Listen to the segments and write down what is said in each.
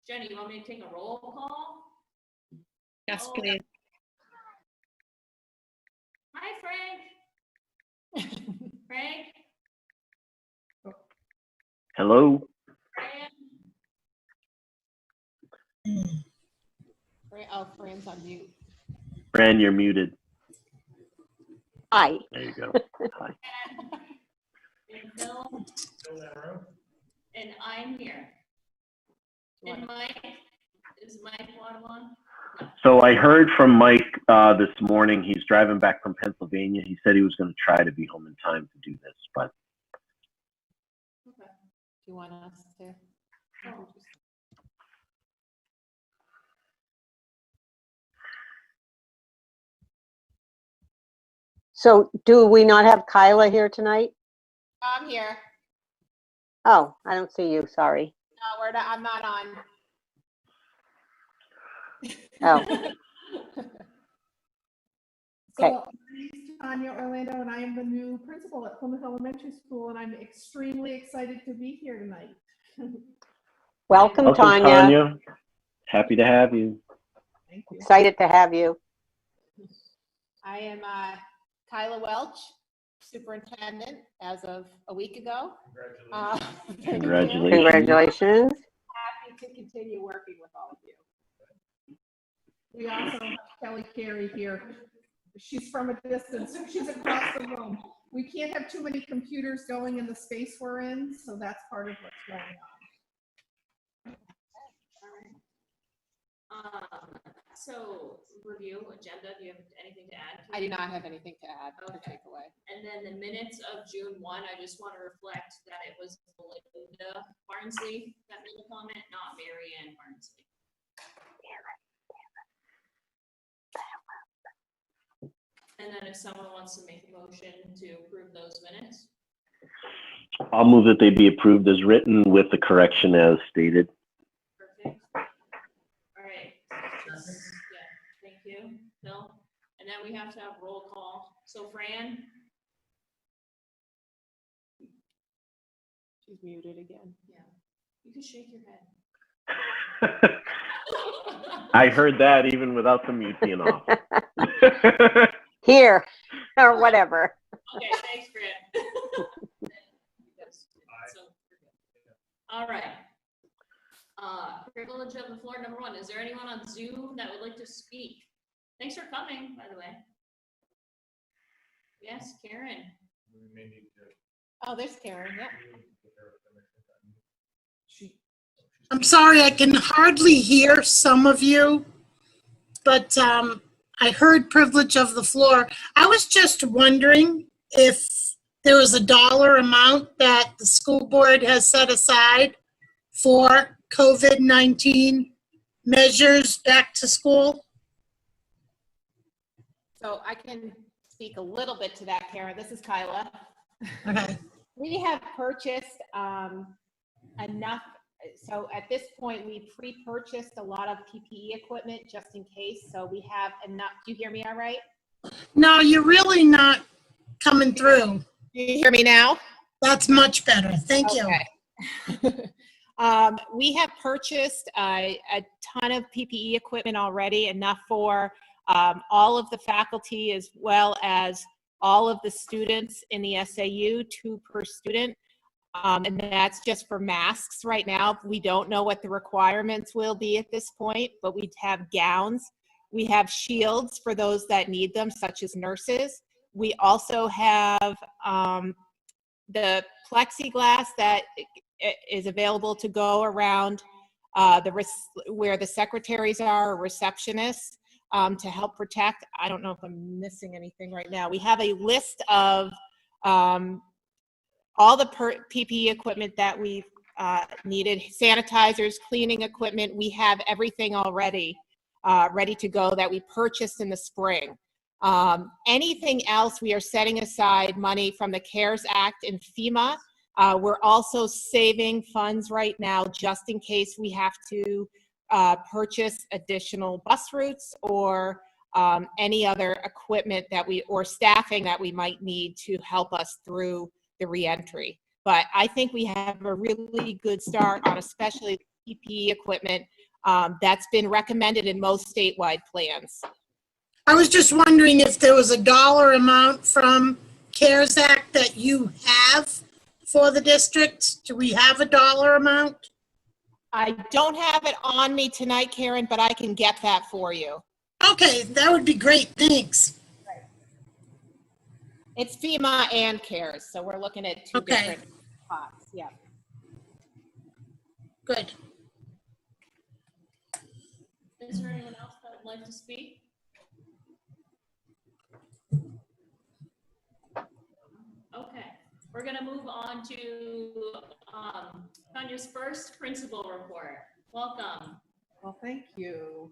Jenny, you want me to take a roll call? Yes, please. Hi, Frank. Frank? Hello. Fran? Oh, Fran's on mute. Fran, you're muted. Hi. There you go. Hi. And Phil? And I'm here. And Mike? Is Mike on? So I heard from Mike this morning. He's driving back from Pennsylvania. He said he was going to try to be home in time to do this, but. Okay. Do you want us to? Oh. So do we not have Kyla here tonight? I'm here. Oh, I don't see you. Sorry. No, we're not, I'm not on. Oh, So Okay. my name is Tanya Orlando, and I am the new principal at Plymouth Elementary School, and I'm extremely excited to be here tonight. welcome, Tanya. Happy to have you. Thank you. Excited to have you. I am Kyla Welch, superintendent as of a week ago. Congratulations. Congratulations. Happy to continue working with all of you. We also have Kelly Carey here. She's from a distance. She's across the room. We can't have too many computers going in the space we're in, so that's part of what's going on. So review agenda. Do you have anything to add? I do not have anything to add or Okay. take away. And then the minutes of June 1, I just want to reflect that it was Belinda Barnsley that made the comment, not Mary Ann Barnsley. And then if someone wants to make a motion to approve those minutes. I'll move that they be approved as written with the correction as stated. Perfect. All right. Yeah, thank you, Phil. And then we have to have roll call. So Fran? She's muted again. Yeah. You can shake your head. I heard that even without the mute being off. Here, or whatever. Okay, thanks, Fran. Yes. So, all right. Privilege of the floor, number 1. Is there anyone on Zoom that would like to speak? Thanks for coming, by the way. Yes, Karen. Oh, there's Karen. Yep. I'm sorry, I can hardly hear some of you, but I heard privilege of the floor. I was just wondering if there was a dollar amount that the school board has set aside for COVID-19 measures back to school. So I can speak a little bit to that, Karen. This is Kyla. Okay. We have purchased enough. So at this point, we pre-purchased a lot of PPE equipment just in case. So we have enough. Do you hear me all right? No, you're really not coming through. Do you hear me now? That's much better. Thank you. We have purchased a ton of PPE equipment already, enough for all of the faculty as well as all of the students in the SAU, 2 per student. And that's just for masks right now. We don't know what the requirements will be at this point, but we have gowns. We have shields for those that need them, such as nurses. We also have the plexiglass that is available to go around where the secretaries are, or receptionists, to help protect. I don't know if I'm missing anything right now. We have a list of all the PPE equipment that we've needed, sanitizers, cleaning equipment. We have everything already ready to go that we purchased in the spring. Anything else, we are setting aside money from the CARES Act and FEMA. We're also saving funds right now just in case we have to purchase additional bus routes or any other equipment or staffing that we might need to help us through the reentry. But I think we have a really good start on especially PPE equipment. That's been recommended in most statewide plans. I was just wondering if there was a dollar amount from CARES Act that you have for the district. Do we have a dollar amount? I don't have it on me tonight, Karen, but I can get that for you. Okay, that would be great. Thanks. It's FEMA and CARES, so we're looking at two Okay. different pots. Yeah. Good. Is there anyone else that would like to speak? Okay, we're gonna move on to Tanya's first principal report. Welcome. Well, thank you.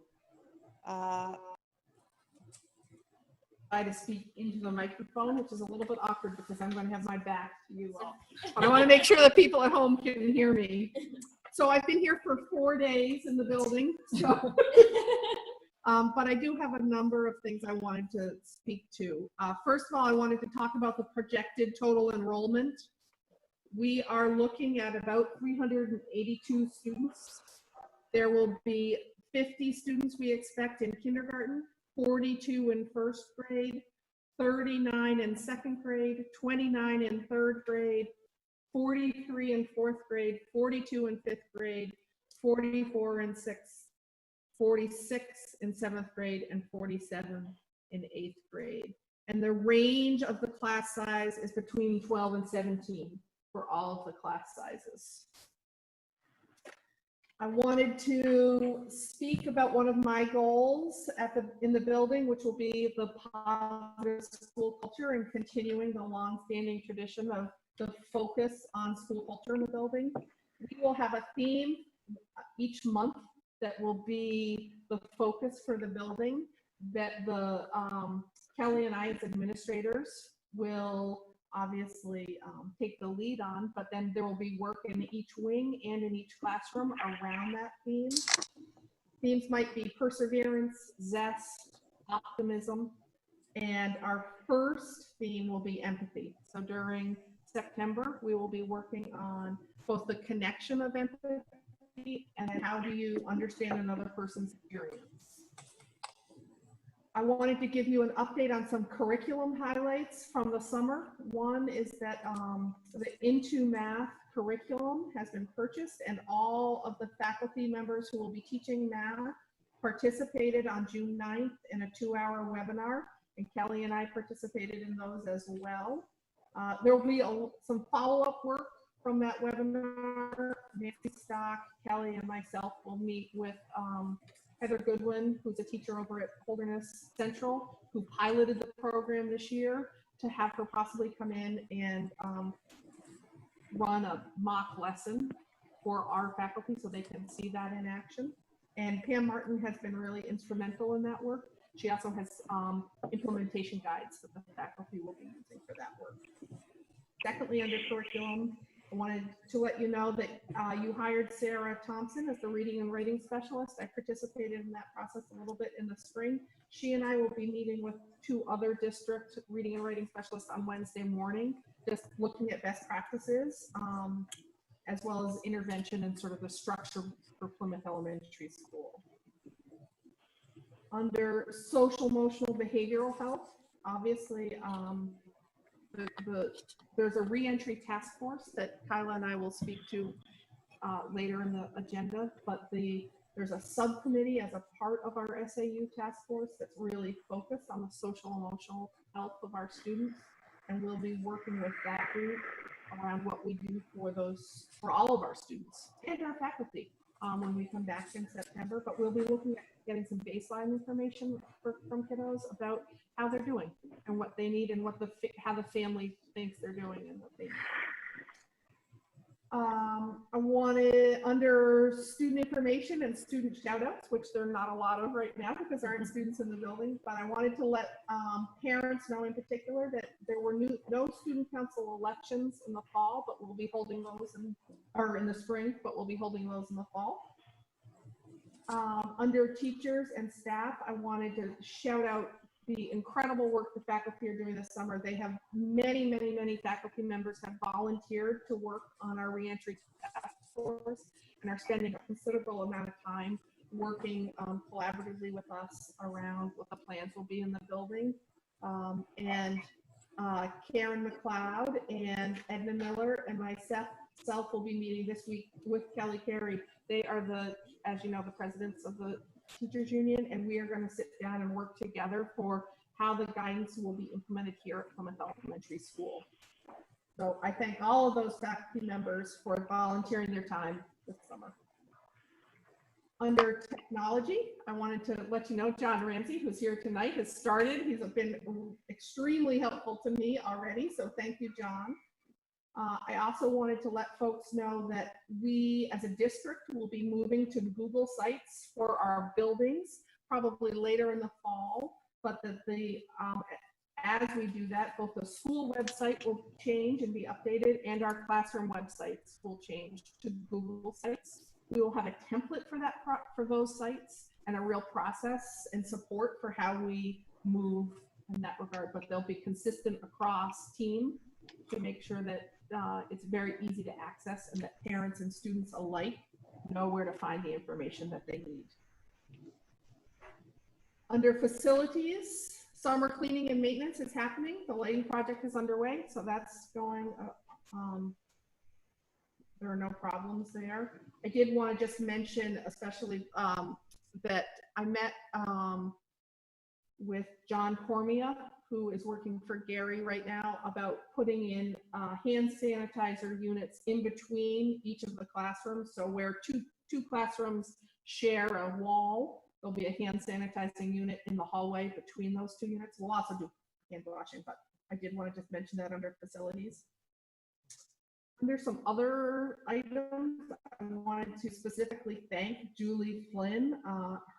Try to speak into the microphone, which is a little bit awkward because I'm going to have my back to you all. But I want to make sure that people at home can hear me. So I've been here for 4 days in the building. So, but I do have a number of things I wanted to speak to. First of all, I wanted to talk about the projected total enrollment. We are looking at about 382 students. There will be 50 students we expect in kindergarten, 42 in first grade, 39 in second grade, 29 in third grade, 43 in fourth grade, 42 in fifth grade, 44 in sixth, 46 in seventh grade, and 47 in eighth grade. And the range of the class size is between 12 and 17 for all of the class sizes. I wanted to speak about one of my goals in the building, which will be the positive school culture and continuing the long-standing tradition of the focus on school culture in the building. We will have a theme each month that will be the focus for the building that the Kelly and I as administrators will obviously take the lead on, but then there will be work in each wing and in each classroom around that theme. Themes might be perseverance, zest, optimism, and our first theme will be empathy. So during September, we will be working on both the connection of empathy and then how do you understand another person's experience. I wanted to give you an update on some curriculum highlights from the summer. One is that the Into Math curriculum has been purchased and all of the faculty members who will be teaching math participated on June 9th in a 2-hour webinar, and Kelly and I participated in those as well. There will be some follow-up work from that webinar. Nancy Stock, Kelly, and myself will meet with Heather Goodwin, who's a teacher over at Holderness Central, who piloted the program this year, to have her possibly come in and run a mock lesson for our faculty so they can see that in action. And Pam Martin has been really instrumental in that work. She also has implementation guides that the faculty will be using for that work. Secondly, under curriculum, I wanted to let you know that you hired Sarah Thompson as the reading and writing specialist. I participated in that process a little bit in the spring. She and I will be meeting with 2 other district reading and writing specialists on Wednesday morning, just looking at best practices, as well as intervention and sort of the structure for Plymouth Elementary School. Under social, emotional, behavioral health, obviously, there's a reentry task force that Kyla and I will speak to later in the agenda, but there's a subcommittee as a part of our SAU task force that's really focused on the social emotional health of our students, and we'll be working with that group around what we do for all of our students and our faculty when we come back in September. But we'll be looking at getting some baseline information from kiddos about how they're doing and what they need and how the family thinks they're doing and what they need. I wanted, under student information and student shoutouts, which there are not a lot of right now because there aren't students in the building, but I wanted to let parents know in particular that there were no student council elections in the fall, but we'll be holding those in the spring, but we'll be holding those in the fall. Under teachers and staff, I wanted to shout out the incredible work the faculty are doing this summer. They have many faculty members have volunteered to work on our reentry task force and are spending a considerable amount of time working collaboratively with us around what the plans will be in the building. And Karen McLeod and Edna Miller and myself will be meeting this week with Kelly Carey. They are as you know, the presidents of the teachers union, and we are going to sit down and work together for how the guidance will be implemented here at Plymouth Elementary School. So I thank all of those faculty members for volunteering their time this summer. Under technology, I wanted to let you know John Ramsey, who's here tonight, has started. He's been extremely helpful to me already, so thank you, John. I also wanted to let folks know that we, as a district, will be moving to Google Sites for our buildings, probably later in the fall, but as we do that, both the school website will change and be updated, and our classroom websites will change to Google Sites. We will have a template for that for those sites and a real process and support for how we move in that regard, but they'll be consistent across team to make sure that it's very easy to access and that parents and students alike know where to find the information that they need. Under facilities, summer cleaning and maintenance is happening. The lighting project is underway, so that's going. There are no problems there. I did want to just mention, especially that I met with John Cormia, who is working for Gary right now, about putting in hand sanitizer units in between each of the classrooms. So where two classrooms share a wall, there'll be a hand sanitizing unit in the hallway between those two units. We'll also do hand washing, but I did want to just mention that under facilities. Under some other items, I wanted to specifically thank Julie Flynn.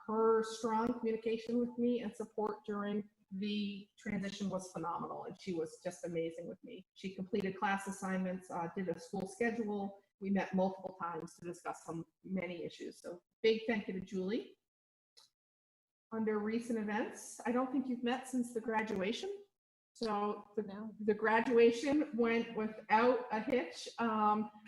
Her strong communication with me and support during the transition was phenomenal, and she was just amazing with me. She completed class assignments, did a school schedule. We met multiple times to discuss many issues. So big thank you to Julie. Under recent events, I don't think you've met since the graduation. So the graduation went without a hitch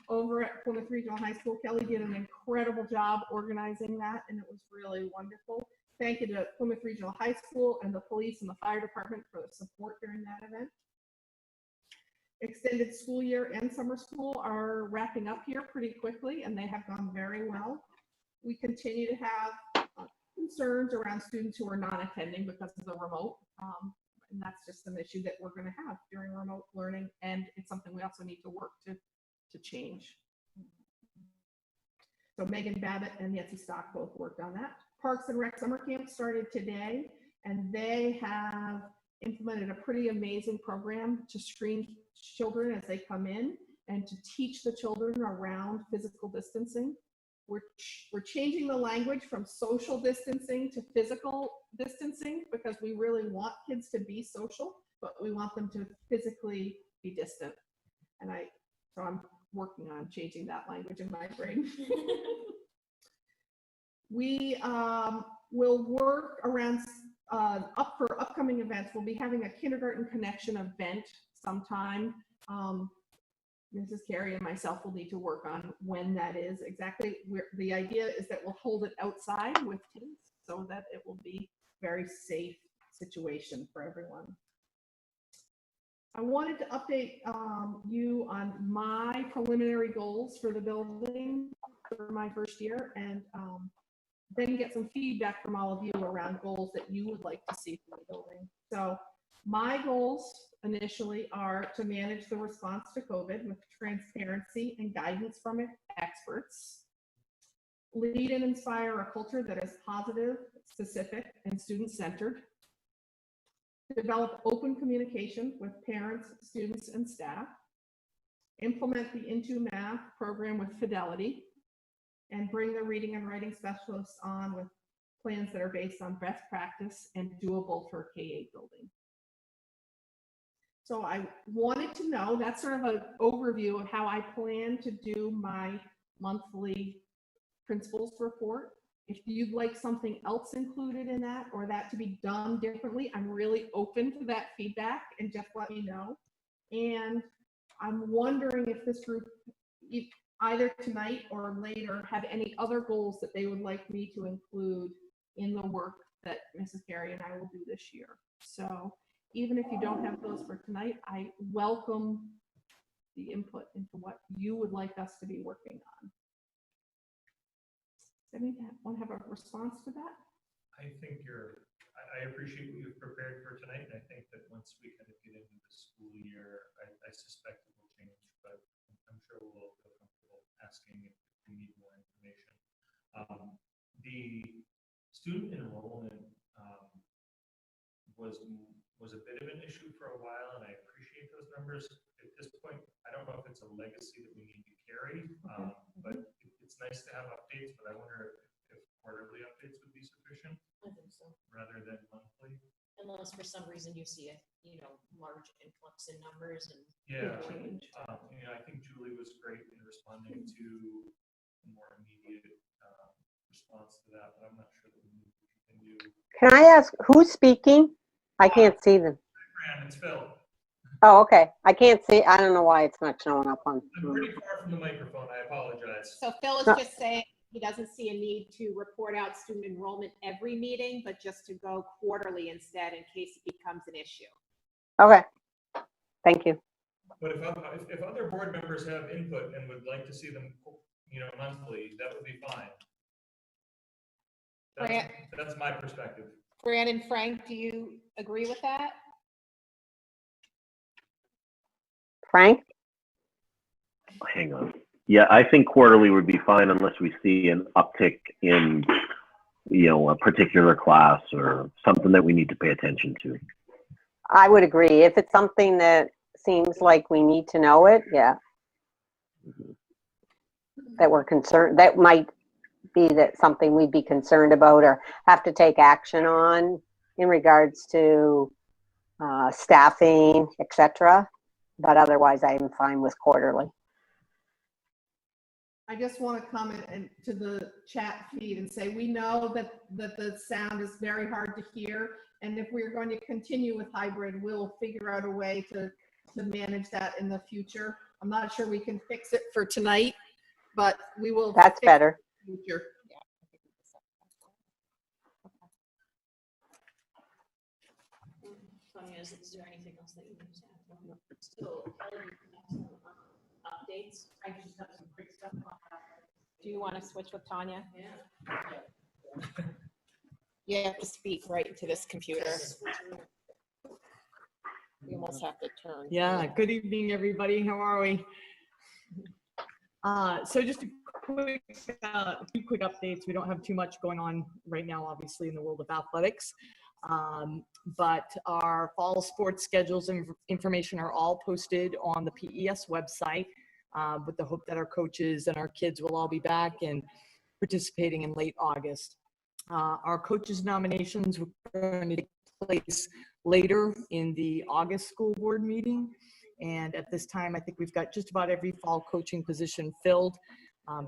over at Plymouth Regional High School. Kelly did an incredible job organizing that, and it was really wonderful. Thank you to Plymouth Regional High School and the police and the fire department for the support during that event. Extended school year and summer school are wrapping up here pretty quickly, and they have gone very well. We continue to have concerns around students who are not attending because of the remote. And that's just an issue that we're going to have during remote learning, and it's something we also need to work to change. So Megan Babbitt and Nancy Stock both worked on that. Parks and Rec Summer Camp started today, and they have implemented a pretty amazing program to screen children as they come in and to teach the children around physical distancing. We're changing the language from social distancing to physical distancing because we really want kids to be social, but we want them to physically be distant. And so I'm working on changing that language in my brain. We will work around for upcoming events. We'll be having a kindergarten connection event sometime. Mrs. Carey and myself will need to work on when that is exactly. The idea is that we'll hold it outside with kids so that it will be a very safe situation for everyone. I wanted to update you on my preliminary goals for the building for my first year, and then get some feedback from all of you around goals that you would like to see for the building. So my goals initially are to manage the response to COVID with transparency and guidance from experts, lead and inspire a culture that is positive, specific, and student-centered, develop open communication with parents, students, and staff, implement the Into Math program with fidelity, and bring the reading and writing specialists on with plans that are based on best practice and doable for a K-8 building. So I wanted to know, that's sort of an overview of how I plan to do my monthly principals report. If you'd like something else included in that or that to be done differently, I'm really open to that feedback, and just let me know. And I'm wondering if this group, either tonight or later, have any other goals that they would like me to include in the work that Mrs. Carey and I will do this year. So even if you don't have those for tonight, I welcome the input into what you would like us to be working on. Does anyone have a response to that? I think I appreciate what you've prepared for tonight, and I think that once we kind of get into the school year, I suspect it will change, but I'm sure we'll feel comfortable asking if we need more information. The student enrollment was a bit of an issue for a while, and I appreciate those numbers. At this point, I don't know if it's a legacy that we need to carry, but it's nice to have updates, but I wonder if quarterly updates would be sufficient I think so. rather than monthly. Unless for some reason you see a, large influx in numbers and Yeah, Change. I think Julie was great in responding to a more immediate response to that, but I'm not sure that we can do. Can I ask, who's speaking? I can't see them. Fran, it's Phil. Oh, okay. I can't see. I don't know why it's not showing up on. I'm pretty far from the microphone. I apologize. So Phil is No. just saying he doesn't see a need to report out student enrollment every meeting, but just to go quarterly instead in case it becomes an issue. Okay. Thank you. But if other board members have input and would like to see them, monthly, that would be fine. That's my perspective. Brandon, Frank, do you agree with that? Frank? Hang on. Yeah, I think quarterly would be fine unless we see an uptick in, a particular class or something that we need to pay attention to. I would agree. If it's something that seems like we need to know it, yeah. That we're concerned, that might be that something we'd be concerned about or have to take action on in regards to staffing, etc. But otherwise, I'm fine with quarterly. I just want to comment to the chat feed and say, we know that the sound is very hard to hear. And if we're going to continue with hybrid, we'll figure out a way to manage that in the future. I'm not sure we can fix it for tonight, but we will. That's better. In the future. Sonia, is there anything else that you need to add? So, updates. I just have some quick stuff on that. Do you want to switch with Tanya? Yeah. You have to speak right into this computer. You almost have to turn. Yeah, good evening, everybody. How are we? So just a few quick updates. We don't have too much going on right now, obviously, in the world of athletics. But our fall sports schedules and information are all posted on the PES website with the hope that our coaches and our kids will all be back and participating in late August. Our coaches nominations were going to take place later in the August school board meeting. And at this time, I think we've got just about every fall coaching position filled,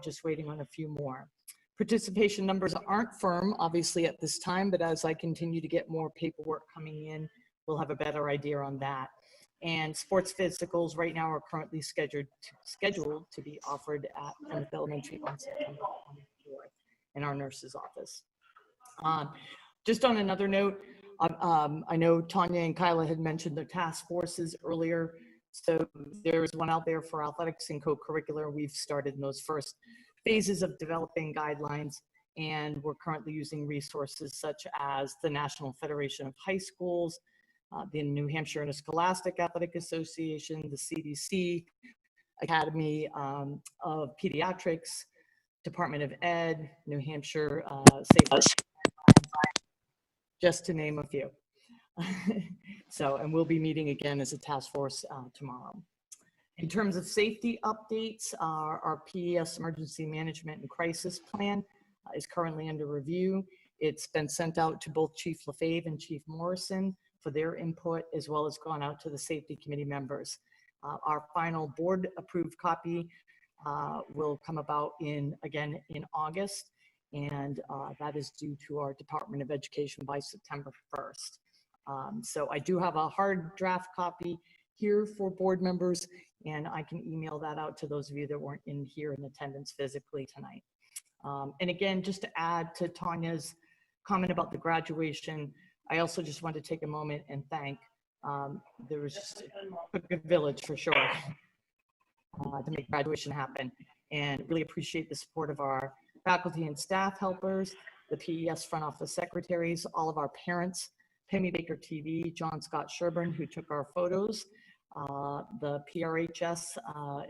just waiting on a few more. Participation numbers aren't firm, obviously, at this time, but as I continue to get more paperwork coming in, we'll have a better idea on that. And sports physicals right now are currently scheduled to be offered at Plymouth Elementary on September 24th in our nurse's office. Just on another note, I know Tanya and Kyla had mentioned the task forces earlier. So there's one out there for athletics and co-curricular. We've started in those first phases of developing guidelines, and we're currently using resources such as the National Federation of High Schools, the New Hampshire Interscholastic Athletic Association, the CDC, Academy of Pediatrics, Department of Ed, New Hampshire Safe, just to name a few. So, and we'll be meeting again as a task force tomorrow. In terms of safety updates, our PES Emergency Management and Crisis Plan is currently under review. It's been sent out to both Chief LaFave and Chief Morrison for their input, as well as gone out to the safety committee members. Our final board approved copy will come about again in August, and that is due to our Department of Education by September 1st. So I do have a hard draft copy here for board members, and I can email that out to those of you that weren't in here in attendance physically tonight. And again, just to add to Tanya's comment about the graduation, I also just want to take a moment and thank, there was just a good village for sure to make graduation happen, and really appreciate the support of our faculty and staff helpers, the PES front office secretaries, all of our parents, Pammy Baker TV, John Scott Sherburne, who took our photos, the PRHS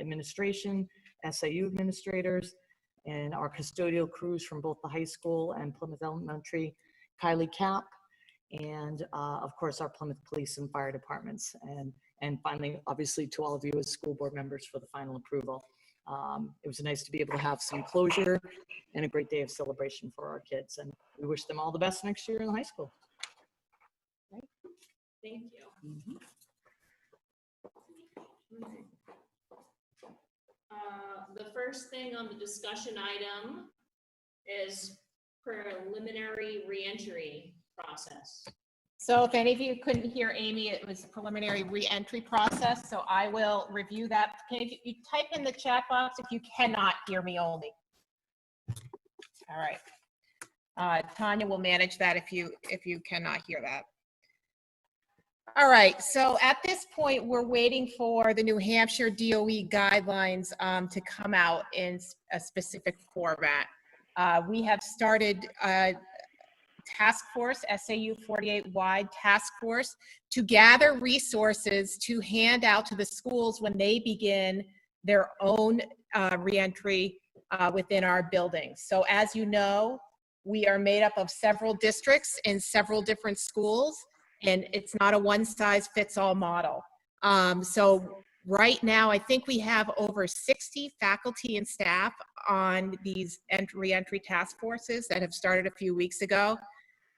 administration, SAU administrators, and our custodial crews from both the high school and Plymouth Elementary, Kylie Cap, and of course our Plymouth Police and Fire departments. And finally, obviously, to all of you as school board members for the final approval. It was nice to be able to have some closure and a great day of celebration for our kids. And we wish them all the best next year in the high school. Thank you. The first thing on the discussion item is preliminary reentry process. So if any of you couldn't hear Amy, it was a preliminary re-entry process, so I will review that. Can you type in the chat box if you cannot hear me only? All right. Tanya will manage that if you cannot hear that. All right, so at this point, we're waiting for the New Hampshire DOE guidelines to come out in a specific format. We have started task force, SAU 48-wide task force, to gather resources to hand out to the schools when they begin their own reentry within our buildings. So as you know, we are made up of several districts in several different schools, and it's not a one-size-fits-all model. So right now, I think we have over 60 faculty and staff on these reentry task forces that have started a few weeks ago.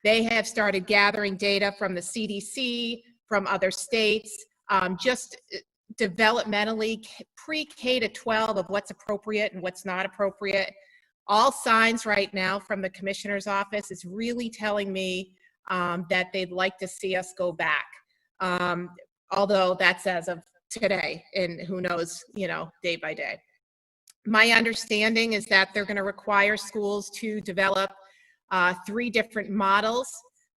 They have started gathering data from the CDC, from other states, just developmentally pre-K to 12 of what's appropriate and what's not appropriate. All signs right now from the commissioner's office is really telling me that they'd like to see us go back. Although that's as of today, and who knows, day by day. My understanding is that they're going to require schools to develop 3 different models,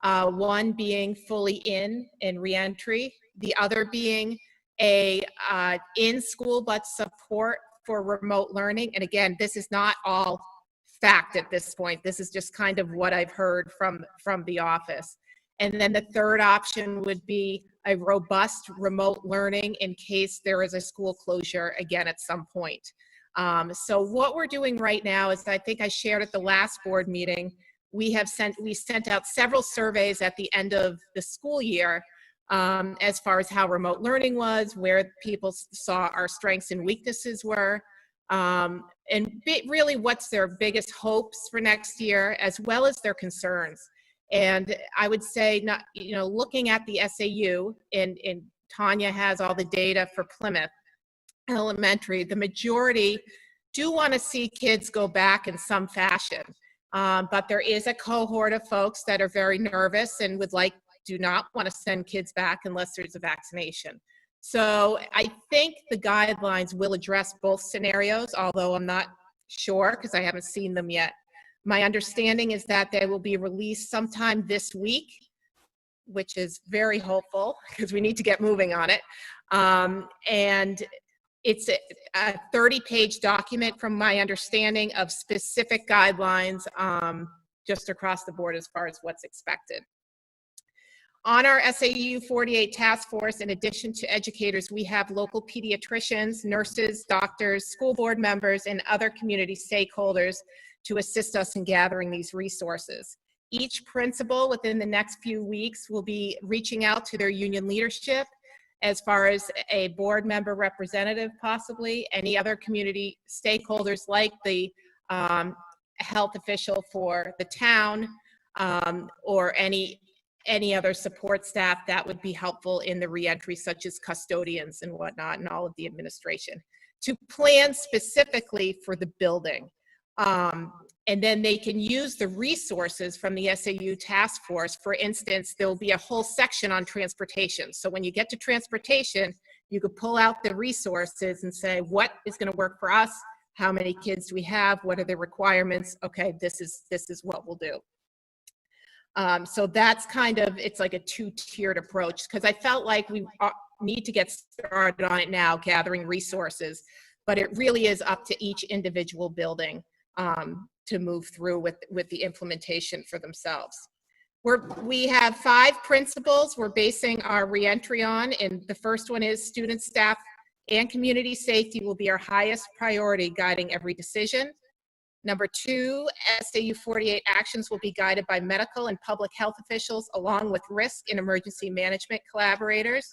one being fully in reentry, the other being a in-school but support for remote learning. And again, this is not all fact at this point. This is just kind of what I've heard from the office. And then the third option would be a robust remote learning in case there is a school closure again at some point. So what we're doing right now is, I think I shared at the last board meeting, we sent out several surveys at the end of the school year as far as how remote learning was, where people saw our strengths and weaknesses were, and really what's their biggest hopes for next year, as well as their concerns. And I would say, looking at the SAU, and Tanya has all the data for Plymouth Elementary, the majority do want to see kids go back in some fashion. But there is a cohort of folks that are very nervous and do not want to send kids back unless there's a vaccination. So I think the guidelines will address both scenarios, although I'm not sure because I haven't seen them yet. My understanding is that they will be released sometime this week, which is very hopeful because we need to get moving on it. And it's a 30-page document from my understanding of specific guidelines just across the board as far as what's expected. On our SAU 48 task force, in addition to educators, we have local pediatricians, nurses, doctors, school board members, and other community stakeholders to assist us in gathering these resources. Each principal within the next few weeks will be reaching out to their union leadership as far as a board member representative, possibly any other community stakeholders like the health official for the town or any other support staff that would be helpful in the reentry, such as custodians and whatnot, and all of the administration, to plan specifically for the building. And then they can use the resources from the SAU task force. For instance, there'll be a whole section on transportation. So when you get to transportation, you could pull out the resources and say, what is going to work for us? How many kids do we have? What are the requirements? Okay, this is what we'll do. So that's kind of, it's like a two-tiered approach, because I felt like we need to get started on it now, gathering resources, but it really is up to each individual building to move through with the implementation for themselves. We have 5 principles we're basing our reentry on, and the first one is student, staff, and community safety will be our highest priority guiding every decision. Number 2, SAU 48 actions will be guided by medical and public health officials along with risk and emergency management collaborators.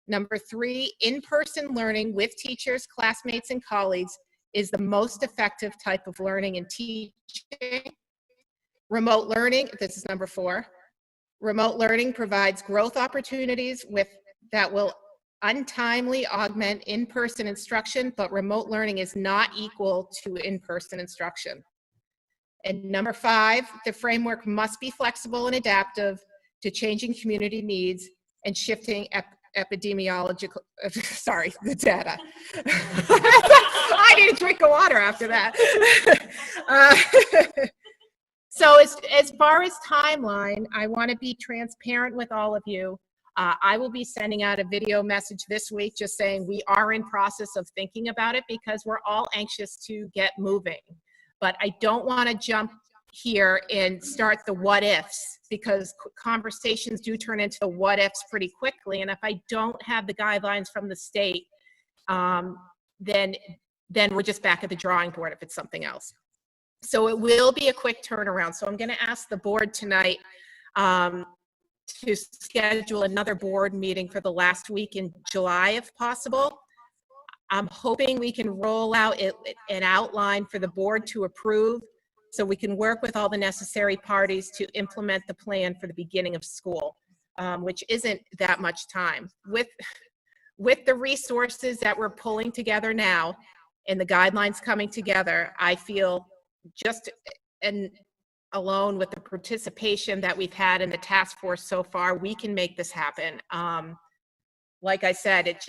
Number 3, in-person learning with teachers, classmates, and colleagues is the most effective type of learning and teaching. Remote learning, this is number 4. Remote learning provides growth opportunities that will untimely augment in-person instruction, but remote learning is not equal to in-person instruction. And number 5, the framework must be flexible and adaptive to changing community needs and shifting epidemiological, sorry, the data. I need a drink of water after that. So as far as timeline, I want to be transparent with all of you. I will be sending out a video message this week just saying we are in process of thinking about it because we're all anxious to get moving. But I don't want to jump here and start the what ifs, because conversations do turn into the what ifs pretty quickly. And if I don't have the guidelines from the state, then we're just back at the drawing board if it's something else. So it will be a quick turnaround. So I'm going to ask the board tonight to schedule another board meeting for the last week in July if possible. I'm hoping we can roll out an outline for the board to approve so we can work with all the necessary parties to implement the plan for the beginning of school, which isn't that much time. With the resources that we're pulling together now and the guidelines coming together, I feel just alone with the participation that we've had in the task force so far, we can make this happen. Like I said, it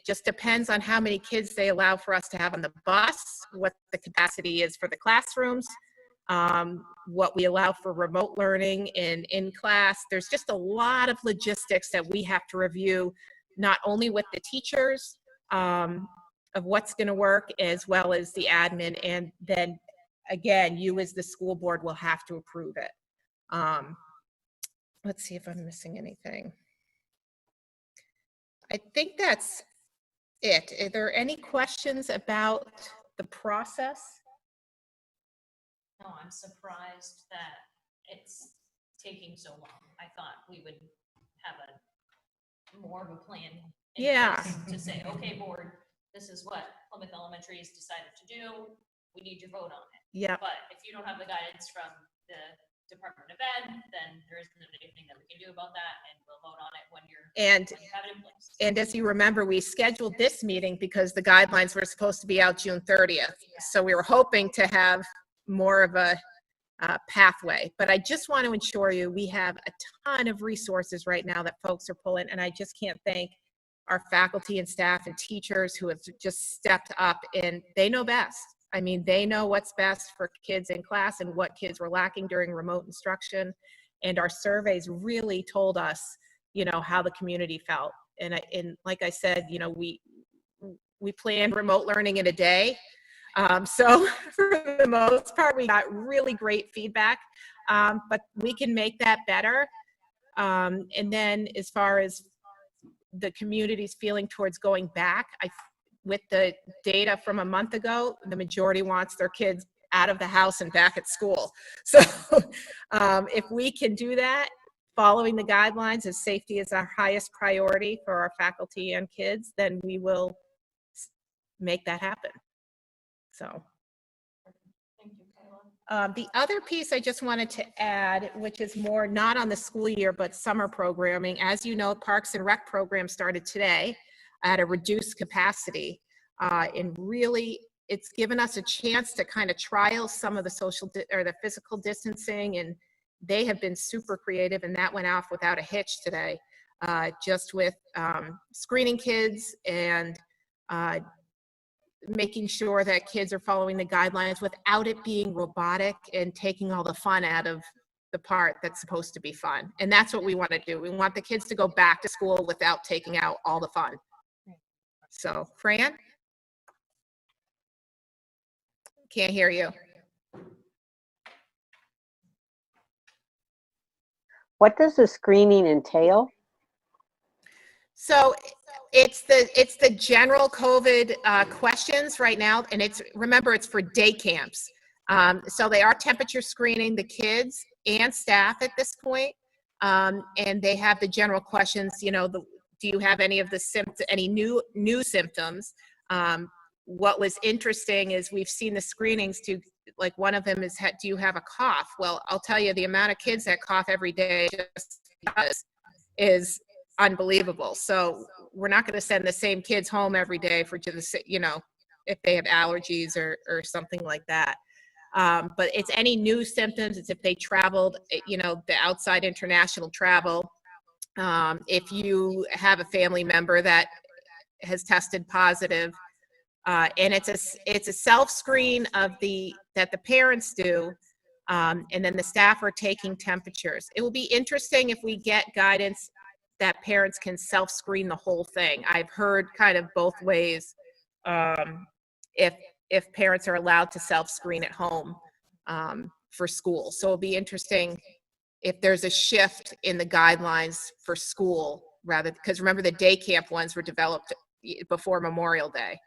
just depends on how many kids they allow for us to have on the bus, what the capacity is for the classrooms, what we allow for remote learning and in class. There's just a lot of logistics that we have to review, not only with the teachers of what's going to work, as well as the admin, and then again, you as the school board will have to approve it. Let's see if I'm missing anything. I think that's it. Are there any questions about the process? No, I'm surprised that it's taking so long. I thought we would have more of a plan in Yeah. place to say, okay, board, this is what Plymouth Elementary has decided to do. We need your vote on it. Yeah. But if you don't have the guidance from the Department of Ed, then there isn't anything that we can do about that, and we'll vote on it when you have it in place. And as you remember, we scheduled this meeting because the guidelines were supposed to be out June 30th. So we were hoping to have more of a pathway. But I just want to ensure you, we have a ton of resources right now that folks are pulling, and I just can't thank our faculty and staff and teachers who have just stepped up, and they know best. I mean, they know what's best for kids in class and what kids were lacking during remote instruction. And our surveys really told us, you know, how the community felt. And like I said, you know, we planned remote learning in a day. So for the most part, we got really great feedback, but we can make that better. And then as far as the community's feeling towards going back, with the data from a month ago, the majority wants their kids out of the house and back at school. So if we can do that, following the guidelines, as safety is our highest priority for our faculty and kids, then we will make that happen. So Thank you, Kayla. the other piece I just wanted to add, which is more not on the school year, but summer programming. As you know, Parks and Rec program started today at a reduced capacity. And really, it's given us a chance to kind of trial some of the the physical distancing, and they have been super creative, and that went off without a hitch today. just with screening kids and making sure that kids are following the guidelines without it being robotic and taking all the fun out of the part that's supposed to be fun. And that's what we want to do. We want the kids to go back to school without taking out all the fun. So, Fran? Can't hear you. What does the screening entail? So it's the general COVID questions right now, and remember it's for day camps. So they are temperature screening the kids and staff at this point, and they have the general questions. You know, do you have any of the any new symptoms? What was interesting is we've seen the screenings to, like, one of them is, do you have a cough? Well, I'll tell you, the amount of kids that cough every day just is unbelievable. So we're not going to send the same kids home every day for just, you know, if they have allergies or something like that. But it's any new symptoms. It's if they traveled, you know, the outside international travel. If you have a family member that has tested positive, and it's a self-screen that the parents do, and then the staff are taking temperatures. It will be interesting if we get guidance that parents can self-screen the whole thing. I've heard kind of both ways, if parents are allowed to self-screen at home for school. So it'll be interesting if there's a shift in the guidelines for school, rather, because remember the day camp ones were developed before Memorial Day.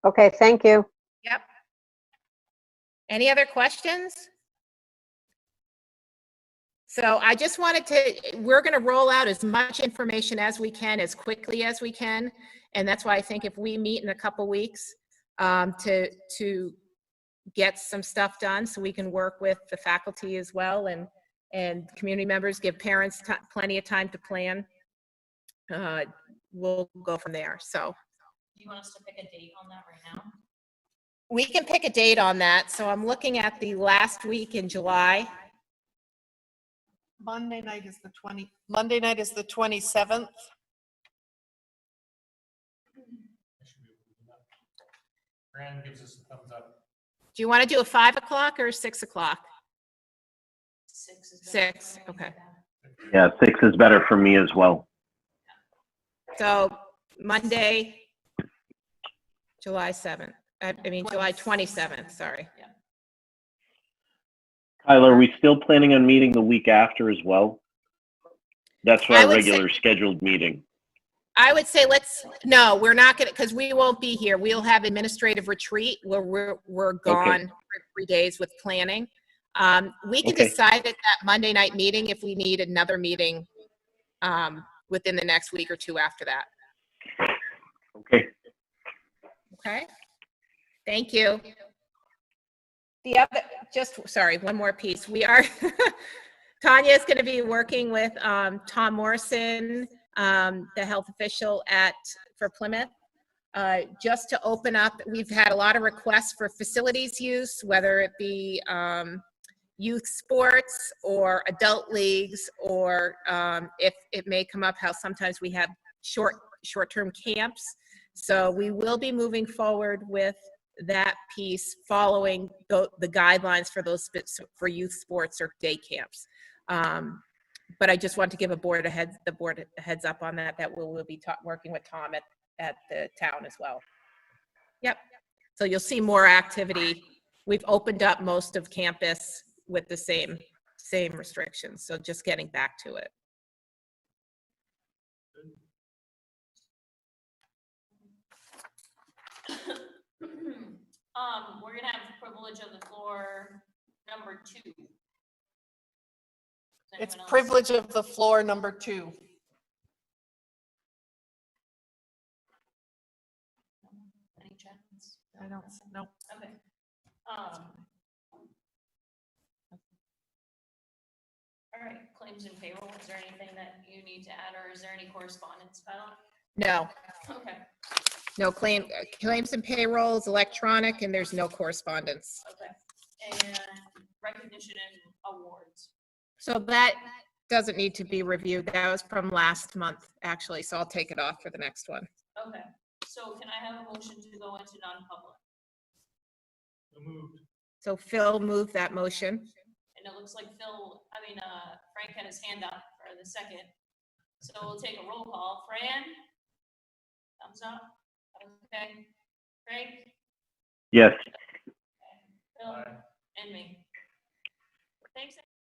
Okay, thank you. Yep. Any other questions? So I just we're going to roll out as much information as we can, as quickly as we can. And that's why I think if we meet in a couple weeks to get some stuff done, so we can work with the faculty as well, and community members, give parents plenty of time to plan, we'll go from there. So. Do you want us to pick a date on that right now? We can pick a date on that. So I'm looking at the last week in July. Monday night is the 27th. Fran gives us a thumbs up. Do you want to do a 5 o'clock or 6 o'clock? 6 is better. 6, okay. Yeah, 6 is better for me as well. So Monday, July 7th. July 27th, sorry. Kyle, are we still planning on meeting the week after as well? That's I our would regular scheduled meeting. I would say no, we're not going to, because we won't be here. We'll have administrative retreat where we're gone for 3 days with planning. We can decide at that Monday night meeting if we need another meeting within the next week or two after that. Okay. Okay. Thank you. The other, one more piece. We are, Tanya is going to be working with Tom Morrison, the health official for Plymouth, just to open up. We've had a lot of requests for facilities use, whether it be youth sports or adult leagues, or if it may come up how sometimes we have short-term camps. So we will be moving forward with that piece following the guidelines for those for youth sports or day camps. But I just want to give the board a heads up on that we'll be working with Tom at the town as well. Yep. So you'll see more activity. We've opened up most of campus with the same restrictions. So just getting back to it. We're gonna have privilege of the floor number 2. It's privilege of the floor number 2. Any chance? I don't know. Okay. All right, claims and payroll. Is there anything that you need to add, or is there any correspondence, Kyle? No. Okay. No claims and payrolls, electronic, and there's no correspondence. Okay. And recognition and awards. So that doesn't need to be reviewed. That was from last month, actually, so I'll take it off for the next one. Okay, so can I have a motion to go into non-public? So moved. So Phil moved that motion. And it looks like Frank had his hand up for the second. So we'll take a roll call. Fran? Thumbs up? Okay. Frank? Yes. Phil? Aye. And me. Thanks.